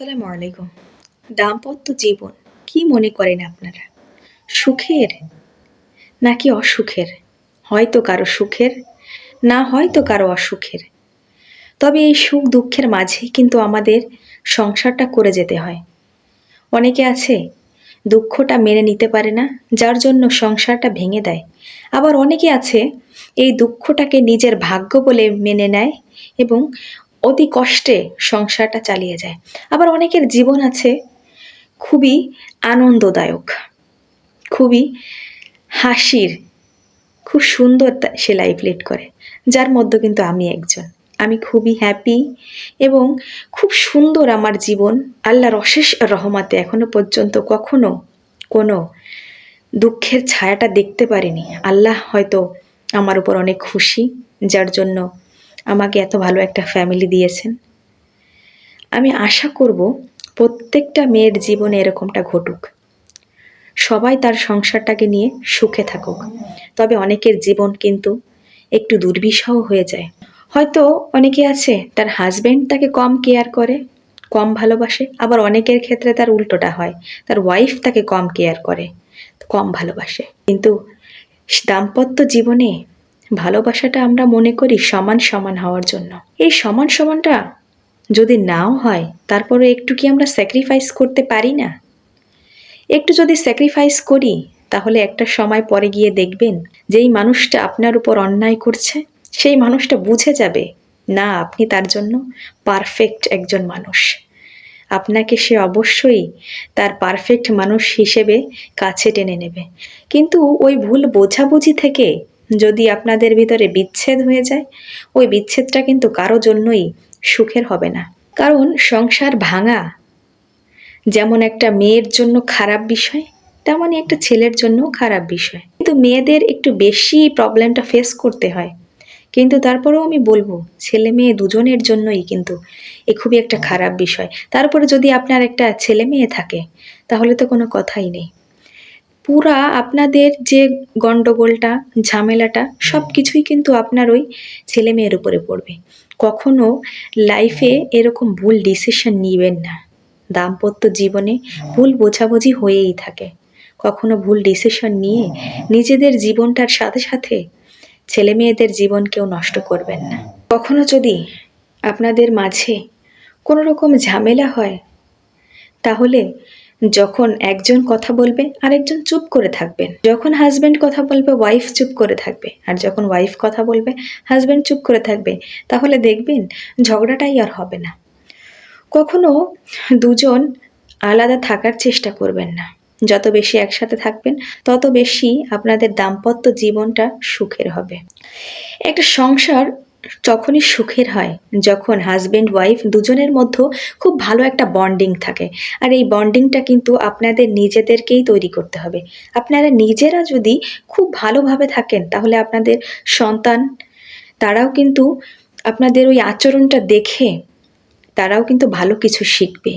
আসসালামু আলাইকুম। দাম্পত্য জীবন কি মনে করেন আপনারা? সুখের নাকি অসুখের? হয়তো কারো সুখের, না হয়তো কারো অসুখের। তবে এই সুখ দুঃখের মাঝেই কিন্তু আমাদের সংসারটা করে যেতে হয়। অনেকে আছে দুঃখটা মেনে নিতে পারে না, যার জন্য সংসারটা ভেঙে দেয়। আবার অনেকে আছে এই দুঃখটাকে নিজের ভাগ্য বলে মেনে নেয় এবং অতি কষ্টে সংসারটা চালিয়ে যায়। আবার অনেকের জীবন আছে খুবই আনন্দদায়ক, খুবই হাসির, খুব সুন্দর সে লাইফ লিড করে। যার মধ্যে কিন্তু আমি একজন। আমি খুবই হ্যাপি এবং খুব সুন্দর আমার জীবন। আল্লাহর অশেষ রহমতে এখনো পর্যন্ত কখনো কোনো দুঃখের ছায়াটা দেখতে পারিনি। আল্লাহ হয়তো আমার উপর অনেক খুশি, যার জন্য আমাকে এত ভালো একটা ফ্যামিলি দিয়েছেন। আমি আশা করব প্রত্যেকটা মেয়ের জীবনে এরকমটা ঘটুক, সবাই তার সংসারটাকে নিয়ে সুখে থাকুক। তবে অনেকের জীবন কিন্তু একটু দুর্বিষহ হয়ে যায়। হয়তো অনেকে আছে তার হাজব্যান্ড তাকে কম কেয়ার করে, কম ভালোবাসে। আবার অনেকের ক্ষেত্রে তার উল্টোটা হয়, তার ওয়াইফ তাকে কম কেয়ার করে, কম ভালোবাসে। কিন্তু দাম্পত্য জীবনে ভালোবাসাটা আমরা মনে করি সমান সমান হওয়ার জন্য। এই সমান সমানটা যদি নাও হয়, তারপরে একটু কি আমরা স্যাক্রিফাইস করতে পারি না? একটু যদি স্যাক্রিফাইস করি, তাহলে একটা সময় পরে গিয়ে দেখবেন যেই মানুষটা আপনার উপর অন্যায় করছে সেই মানুষটা বুঝে যাবে না আপনি তার জন্য পারফেক্ট একজন মানুষ। আপনাকে সে অবশ্যই তার পারফেক্ট মানুষ হিসেবে কাছে টেনে নেবে। কিন্তু ওই ভুল বোঝাবুঝি থেকে যদি আপনাদের ভিতরে বিচ্ছেদ হয়ে যায়, ওই বিচ্ছেদটা কিন্তু কারো জন্যই সুখের হবে না। কারণ সংসার ভাঙা যেমন একটা মেয়ের জন্য খারাপ বিষয়, তেমনই একটা ছেলের জন্যও খারাপ বিষয়। কিন্তু মেয়েদের একটু বেশি প্রবলেমটা ফেস করতে হয়। কিন্তু তারপরেও আমি বলবো ছেলে মেয়ে দুজনের জন্যই কিন্তু এ খুবই একটা খারাপ বিষয়। তারপরে যদি আপনার একটা ছেলে মেয়ে থাকে, তাহলে তো কোনো কথাই নেই। পুরা আপনাদের যে গণ্ডগোলটা, ঝামেলাটা সব কিছুই কিন্তু আপনার ওই ছেলে মেয়ের উপরে পড়বে। কখনো লাইফে এরকম ভুল ডিসিশন নিবেন না। দাম্পত্য জীবনে ভুল বোঝাবুঝি হয়েই থাকে। কখনো ভুল ডিসিশন নিয়ে নিজেদের জীবনটার সাথে সাথে ছেলে মেয়েদের জীবনকেও নষ্ট করবেন না। কখনো যদি আপনাদের মাঝে কোনো রকম ঝামেলা হয়, তাহলে যখন একজন কথা বলবে আরেকজন চুপ করে থাকবেন। যখন হাজব্যান্ড কথা বলবে ওয়াইফ চুপ করে থাকবে, আর যখন ওয়াইফ কথা বলবে হাজব্যান্ড চুপ করে থাকবে। তাহলে দেখবেন ঝগড়াটাই আর হবে না। কখনো দুজন আলাদা থাকার চেষ্টা করবেন না। যত বেশি একসাথে থাকবেন, তত বেশি আপনাদের দাম্পত্য জীবনটা সুখের হবে। একটা সংসার তখনই সুখের হয় যখন হাজব্যান্ড ওয়াইফ দুজনের মধ্যে খুব ভালো একটা বন্ডিং থাকে। আর এই বন্ডিংটা কিন্তু আপনাদের নিজেদেরকেই তৈরি করতে হবে। আপনারা নিজেরা যদি খুব ভালোভাবে থাকেন, তাহলে আপনাদের সন্তান তারাও কিন্তু আপনাদের ওই আচরণটা দেখে তারাও কিন্তু ভালো কিছু শিখবে।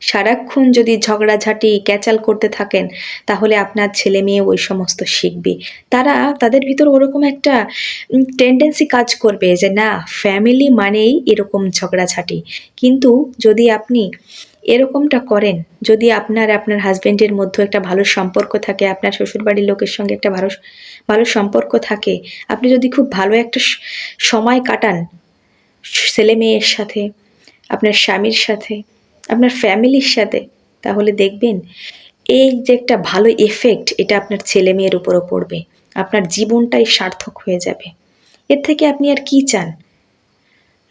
সারাক্ষণ যদি ঝগড়াঝাটি ক্যাচাল করতে থাকেন, তাহলে আপনার ছেলে মেয়ে ওই সমস্ত শিখবে। তাদের ভিতর ওরকম একটা টেন্ডেন্সি কাজ করবে যে না, ফ্যামিলি মানেই এরকম ঝগড়াঝাটি। কিন্তু যদি আপনি এরকমটা করেন, যদি আপনার হাজব্যান্ডের মধ্যে একটা ভালো সম্পর্ক থাকে, আপনার শ্বশুরবাড়ির লোকের সঙ্গে একটা ভালো ভালো সম্পর্ক থাকে, আপনি যদি খুব ভালো একটা সময় কাটান ছেলে মেয়ের সাথে, আপনার স্বামীর সাথে, আপনার ফ্যামিলির সাথে, তাহলে দেখবেন এই যে একটা ভালো এফেক্ট, এটা আপনার ছেলে মেয়ের উপরও পড়বে। আপনার জীবনটাই সার্থক হয়ে যাবে। এর থেকে আপনি আর কি চান?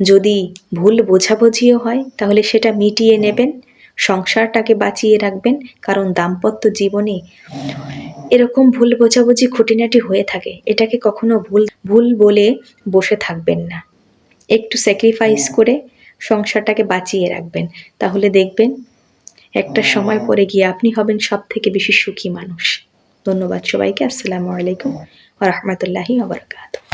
যদি ভুল বোঝাবুঝিও হয়, তাহলে সেটা মিটিয়ে নেবেন, সংসারটাকে বাঁচিয়ে রাখবেন। কারণ দাম্পত্য জীবনে এরকম ভুল বোঝাবুঝি খুঁটিনাটি হয়ে থাকে, এটাকে কখনো ভুল বলে বসে থাকবেন না। একটু স্যাক্রিফাইস করে সংসারটাকে বাঁচিয়ে রাখবেন। তাহলে দেখবেন একটা সময় পরে গিয়ে আপনি হবেন সব থেকে বেশি সুখী মানুষ। ধন্যবাদ সবাইকে। আসসালামু আলাইকুম ওয়া রাহমাতুল্লাহি ওয়া বারাকাতুহু।